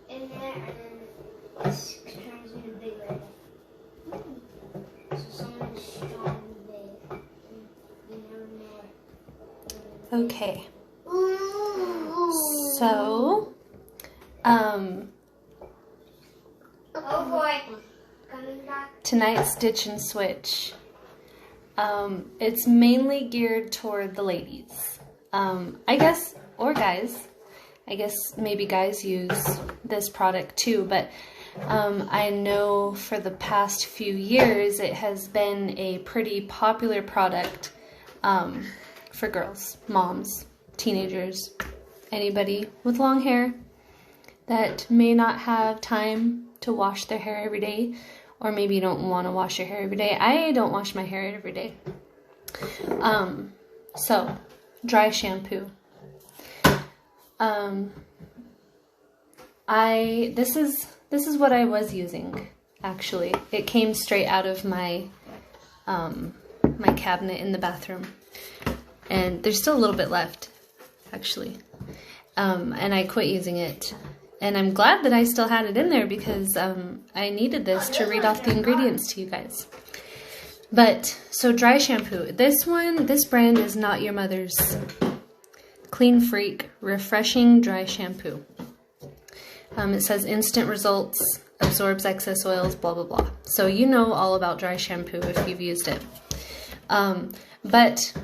in there, and then this turns into bigger. So someone's strong big. You never know. Okay. So, oh boy. Coming back. tonight's Ditch and Switch. It's mainly geared toward the ladies. I guess, or guys. I guess maybe guys use this product too, but I know for the past few years it has been a pretty popular product for girls, moms, teenagers, anybody with long hair that may not have time to wash their hair every day, or maybe you don't want to wash your hair every day. I don't wash my hair every day. So, dry shampoo. This is what I was using, actually. It came straight out of my my cabinet in the bathroom. And there's still a little bit left, actually. And I quit using it. And I'm glad that I still had it in there because I needed this to read off the ingredients to you guys. But, so dry shampoo. This brand is not your mother's. Clean Freak Refreshing Dry Shampoo. It says instant results, absorbs excess oils, blah, blah, blah. So you know all about dry shampoo if you've used it. But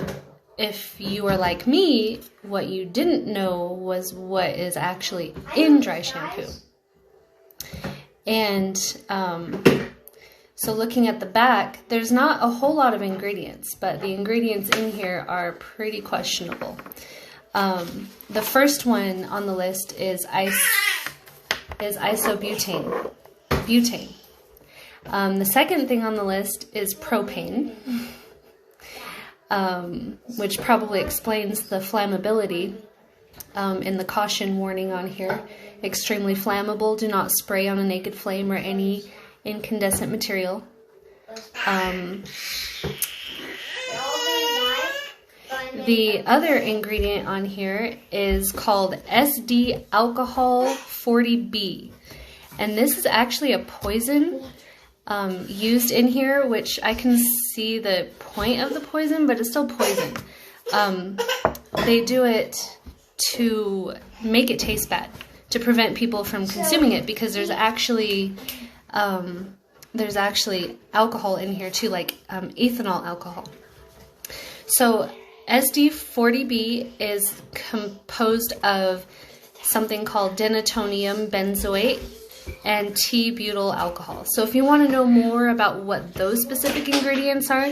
if you are like me, what you didn't know was what is actually in dry shampoo. And so looking at the back, there's not a whole lot of ingredients, but the ingredients in here are pretty questionable. The first one on the list is isobutane. Butane. The second thing on the list is propane, which probably explains the flammability in the caution warning on here. Extremely flammable. Do not spray on a naked flame or any incandescent material. The other ingredient on here is called SD alcohol 40B. And this is actually a poison used in here, which I can see the point of the poison, but it's still poison. They do it to make it taste bad, to prevent people from consuming it, because there's actually alcohol in here too, like ethanol alcohol. So SD40B is composed of something called denatonium benzoate and T-butyl alcohol. So if you want to know more about what those specific ingredients are,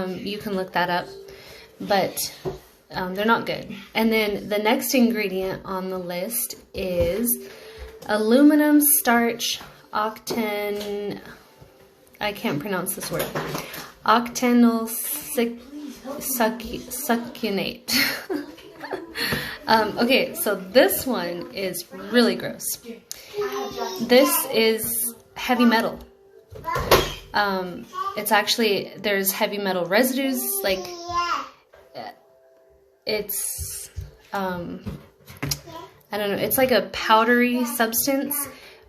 you can look that up. But they're not good. And then the next ingredient on the list is aluminum starch octen... I can't pronounce this word. Octenyl succinate. Okay, so this one is really gross. This is heavy metal. It's actually, there's heavy metal residues, like, it's, I don't know, it's like a powdery substance,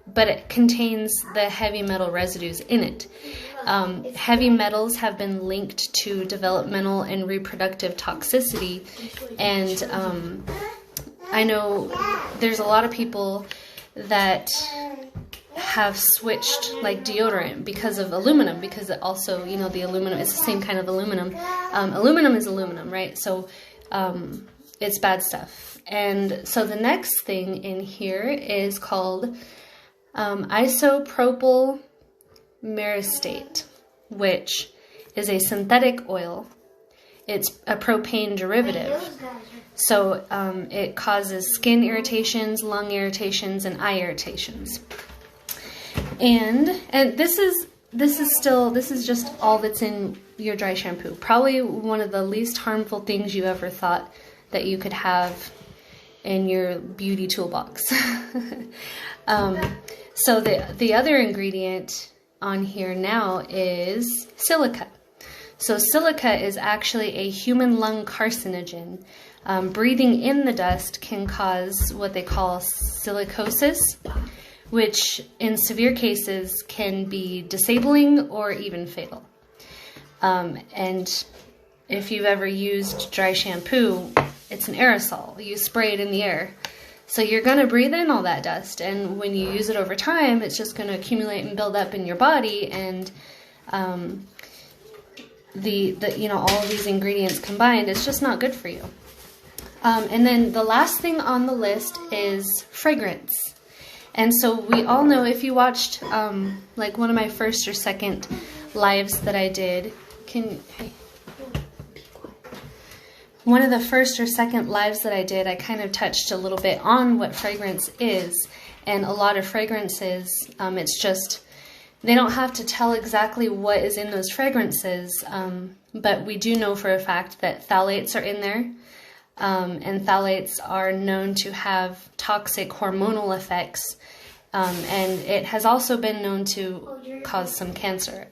but it contains the heavy metal residues in it. Heavy metals have been linked to developmental and reproductive toxicity, and I know there's a lot of people that have switched like deodorant because of aluminum, because it also, you know, the aluminum, it's the same kind of aluminum. Aluminum is aluminum, right? So it's bad stuff. And so the next thing in here is called isopropyl myristate, which is a synthetic oil. It's a propane derivative. So it causes skin irritations, lung irritations, and eye irritations. And this is just all that's in your dry shampoo. Probably one of the least harmful things you ever thought that you could have in your beauty toolbox. So the other ingredient on here now is silica. So silica is actually a human lung carcinogen. Breathing in the dust can cause what they call silicosis, which in severe cases can be disabling or even fatal. And if you've ever used dry shampoo, it's an aerosol. You spray it in the air. So you're going to breathe in all that dust, and when you use it over time, it's just going to accumulate and build up in your body, and all of these ingredients combined, it's just not good for you. And then the last thing on the list is fragrance. And so we all know, if you watched like one of my first or second lives that I did, one of the first or second lives that I did, I kind of touched a little bit on what fragrance is. And a lot of fragrances, it's just, they don't have to tell exactly what is in those fragrances, but we do know for a fact that phthalates are in there. And phthalates are known to have toxic hormonal effects, and it has also been known to cause some cancer.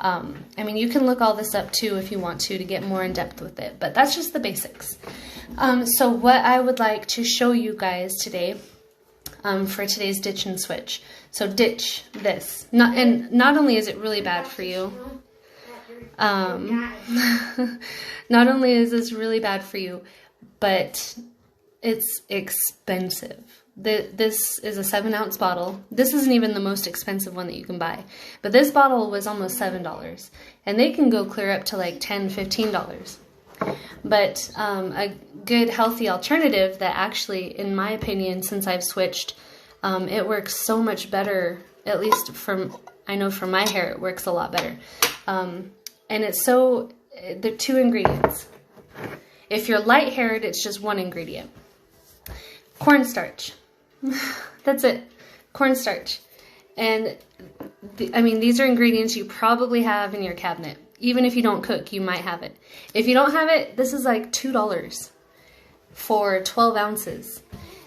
I mean, you can look all this up too if you want to get more in depth with it, but that's just the basics. So what I would like to show you guys today, for today's ditch and switch. So ditch this. Not only is it really bad for you, not only is this really bad for you, but it's expensive. This is a 7-ounce bottle. This isn't even the most expensive one that you can buy. But this bottle was almost $7. And they can go clear up to like $10, $15. But a good healthy alternative that actually, in my opinion, since I've switched, it works so much better. At least I know for my hair, it works a lot better. And there are 2 ingredients. If you're light-haired, it's just 1 ingredient. Cornstarch. That's it. Cornstarch. And these are ingredients you probably have in your cabinet. Even if you don't cook, you might have it. If you don't have it, this is like $2 for 12 ounces.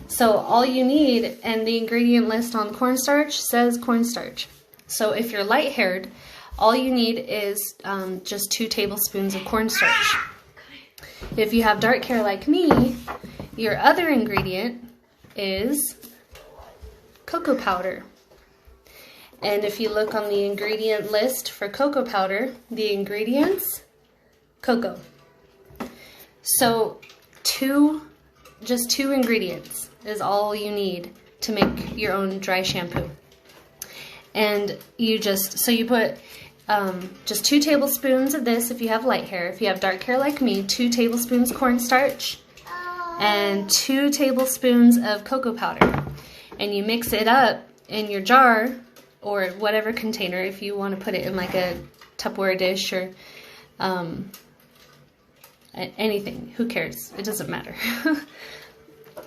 So all you need, and the ingredient list on cornstarch says cornstarch. So if you're light-haired, all you need is just 2 tablespoons of cornstarch. If you have dark hair like me, your other ingredient is cocoa powder. And if you look on the ingredient list for cocoa powder, the ingredients, cocoa. So just 2 ingredients is all you need to make your own dry shampoo. And you put just 2 tablespoons of this if you have light hair. If you have dark hair like me, 2 tablespoons cornstarch and 2 tablespoons of cocoa powder. And you mix it up in your jar or whatever container, if you want to put it in like a Tupperware dish or anything. Who cares? It doesn't matter.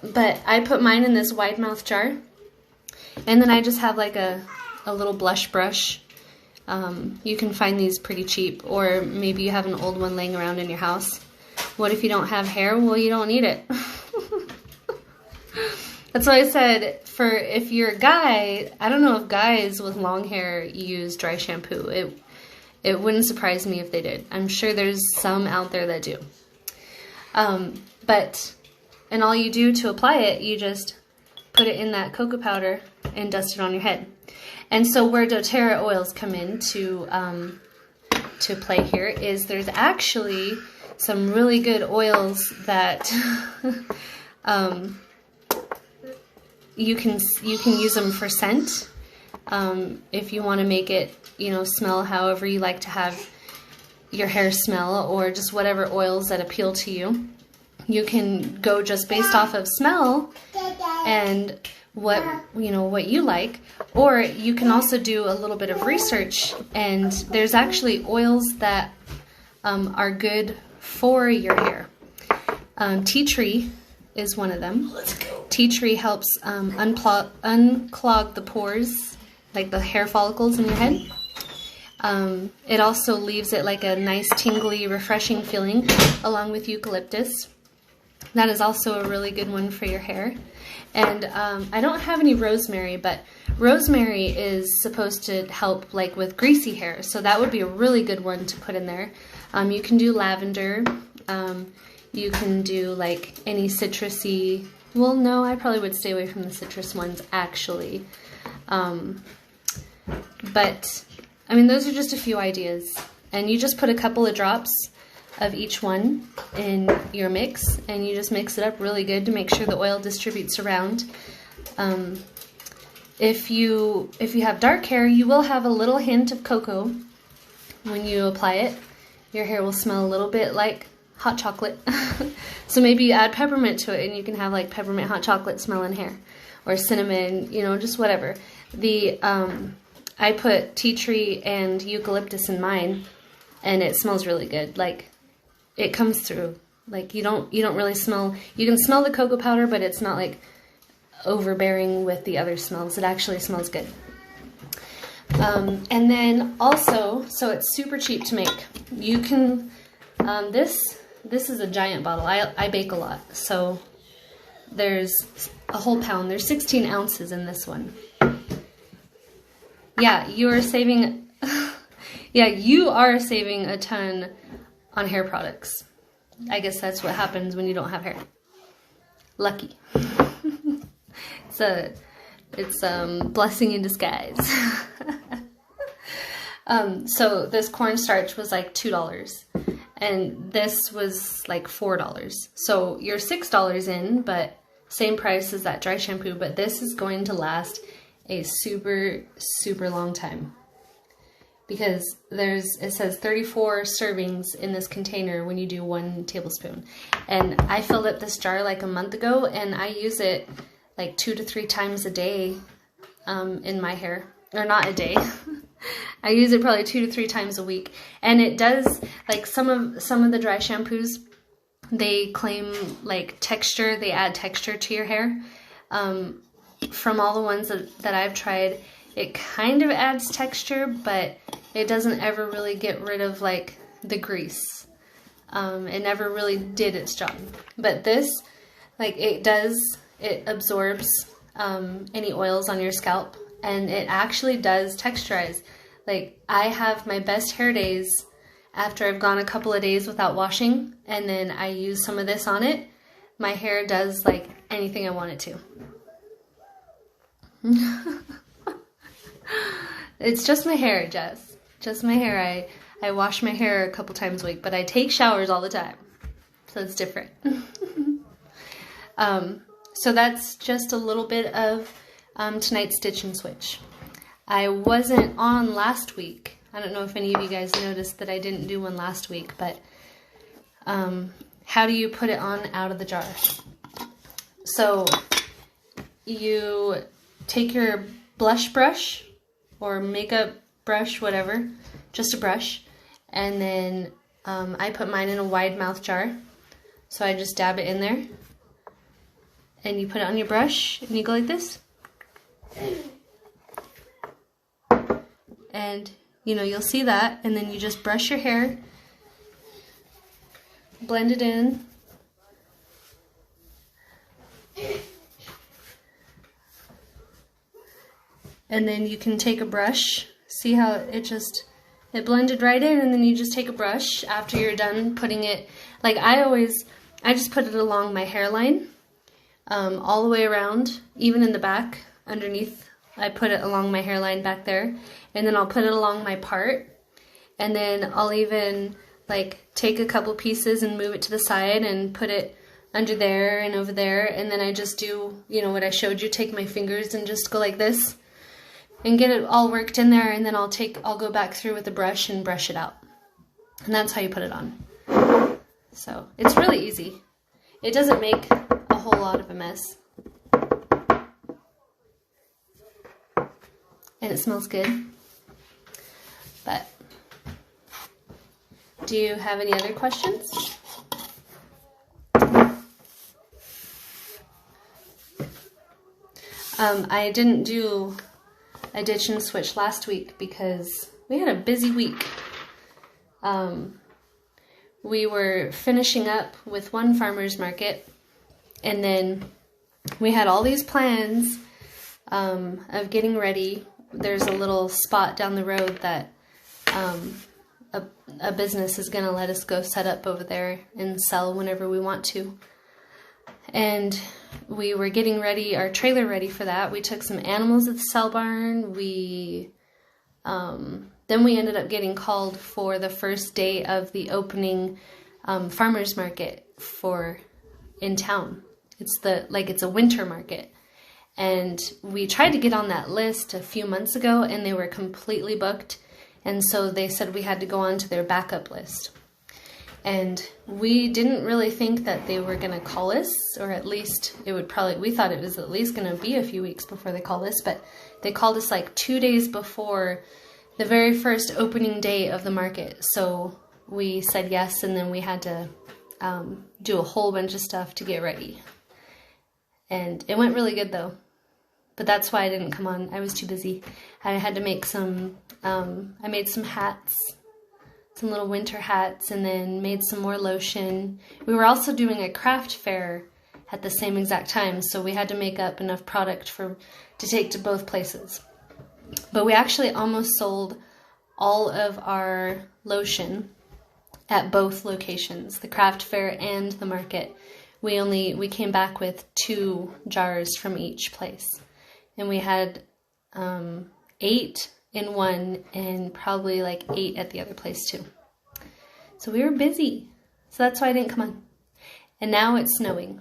But I put mine in this wide mouth jar. And then I just have like a little blush brush. You can find these pretty cheap, or maybe you have an old one laying around in your house. What if you don't have hair? Well, you don't need it. That's why I said, if you're a guy, I don't know if guys with long hair use dry shampoo. It wouldn't surprise me if they did. I'm sure there's some out there that do. And all you do to apply it, you just put it in that cocoa powder and dust it on your head. And so where doTERRA oils come in to play here is there's actually some really good oils that you can use them for scent. If you want to make it, smell however you like to have your hair smell, or just whatever oils that appeal to you. You can go just based off of smell and what you like, or you can also do a little bit of research, and there's actually oils that are good for your hair. Tea tree is one of them. Tea tree helps unclog the pores, like the hair follicles in your head. It also leaves it like a nice tingly refreshing feeling, along with eucalyptus. That is also a really good one for your hair. And I don't have any rosemary, but rosemary is supposed to help like with greasy hair. So that would be a really good one to put in there. You can do lavender. You can do like any citrusy. Well, no, I probably would stay away from the citrus ones actually. But I mean, those are just a few ideas. And you just put a couple of drops of each one in your mix, and you just mix it up really good to make sure the oil distributes around. If you have dark hair, you will have a little hint of cocoa when you apply it. Your hair will smell a little bit like hot chocolate. So maybe you add peppermint to it and you can have like peppermint hot chocolate smelling hair, or cinnamon, you know, just whatever. I put tea tree and eucalyptus in mine, and it smells really good. Like, it comes through. Like, you don't really smell, you can smell the cocoa powder, but it's not like overbearing with the other smells. It actually smells good. And then also, so it's super cheap to make. You can, this is a giant bottle. I bake a lot, so there's a whole pound. There's 16 ounces in this one. Yeah, you are saving, yeah, you are saving a ton on hair products. I guess that's what happens when you don't have hair. Lucky. It's blessing in disguise. So this cornstarch was like $2, and this was like $4. So you're $6 in, but same price as that dry shampoo, but this is going to last a super, super long time. Because it says 34 servings in this container when you do 1 tablespoon. And I filled up this jar like a month ago, and I use it like 2 to 3 times a day in my hair. Or not a day. I use it probably 2 to 3 times a week. And it does, like some of the dry shampoos, they claim like texture, they add texture to your hair. From all the ones that I've tried, it kind of adds texture, but it doesn't ever really get rid of like the grease. It never really did its job. But this, like it absorbs any oils on your scalp, and it actually does texturize. Like, I have my best hair days after I've gone a couple of days without washing, and then I use some of this on it. My hair does like anything I want it to. It's just my hair, Jess. Just my hair. I wash my hair a couple times a week, but I take showers all the time. So it's different. So that's just a little bit of tonight's Stitch and Switch. I wasn't on last week. I don't know if any of you guys noticed that I didn't do one last week, but how do you put it on out of the jar? So you take your blush brush or makeup brush, whatever, just a brush, and then I put mine in a wide mouth jar, so I just dab it in there, and you put it on your brush, and you go like this, and you know, you'll see that, and then you just brush your hair, blend it in, and then you can take a brush. See how it blended right in, and then you just take a brush after you're done putting it, like I just put it along my hairline, all the way around, even in the back, underneath. I put it along my hairline back there, and then I'll put it along my part, and then I'll even like take a couple pieces and move it to the side and put it under there and over there, and then I just do, you know, what I showed you, take my fingers and just go like this and get it all worked in there, and then I'll go back through with the brush and brush it out. And that's how you put it on. So it's really easy. It doesn't make a whole lot of a mess. And it smells good. But do you have any other questions? I didn't do a ditch and switch last week because we had a busy week. We were finishing up with one farmer's market, And then we had all these plans of getting ready. There's a little spot down the road that a business is going to let us go set up over there and sell whenever we want to. And we were getting ready, our trailer ready for that. We took some animals at the sale barn. Then we ended up getting called for the first day of the opening farmers market in town. It's a winter market. And we tried to get on that list a few months ago, and they were completely booked. And so they said we had to go on to their backup list. And we didn't really think that they were going to call us, or at least we thought it was at least going to be a few weeks before they called us, but they called us like 2 days before the very first opening day of the market. So we said yes, and then we had to do a whole bunch of stuff to get ready. And it went really good though. But that's why I didn't come on. I was too busy. I had to make I made some hats, some little winter hats, and then made some more lotion. We were also doing a craft fair at the same exact time, so we had to make up enough product to take to both places. But we actually almost sold all of our lotion at both locations, the craft fair and the market. We came back with 2 jars from each place. And we had 8 in one and probably like 8 at the other place too. So we were busy. So that's why I didn't come on. And now it's snowing.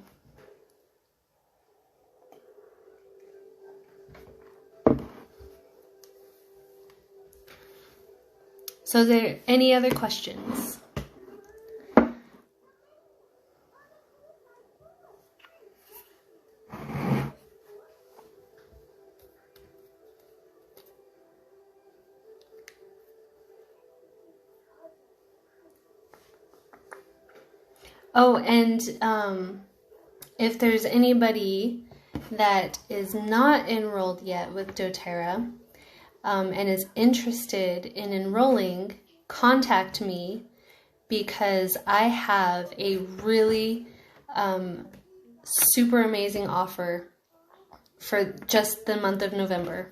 So are there any other questions? Oh, and if there's anybody that is not enrolled yet with doTERRA and is interested in enrolling, contact me, because I have a really super amazing offer for just the month of November.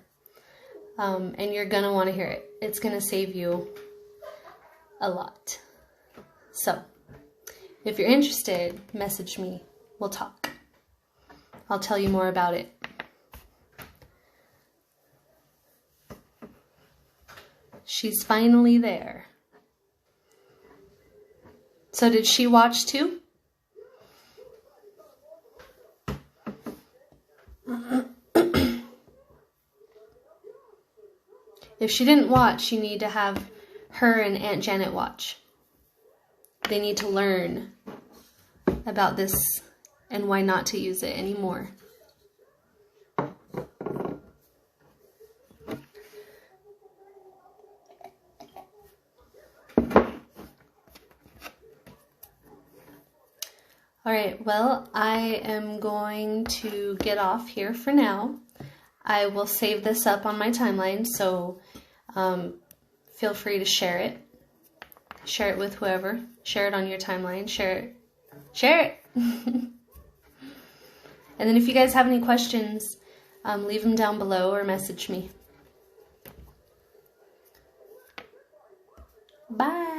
And you're going to want to hear it. It's going to save you a lot. So if you're interested, message me. We'll talk. I'll tell you more about it. She's finally there. So did she watch too? If she didn't watch, you need to have her and Aunt Janet watch. They need to learn about this and why not to use it anymore. All right, well, I am going to get off here for now. I will save this up on my timeline, so feel free to share it. Share it with whoever. Share it on your timeline. Share it. Share it! And then if you guys have any questions, leave them down below or message me. Bye!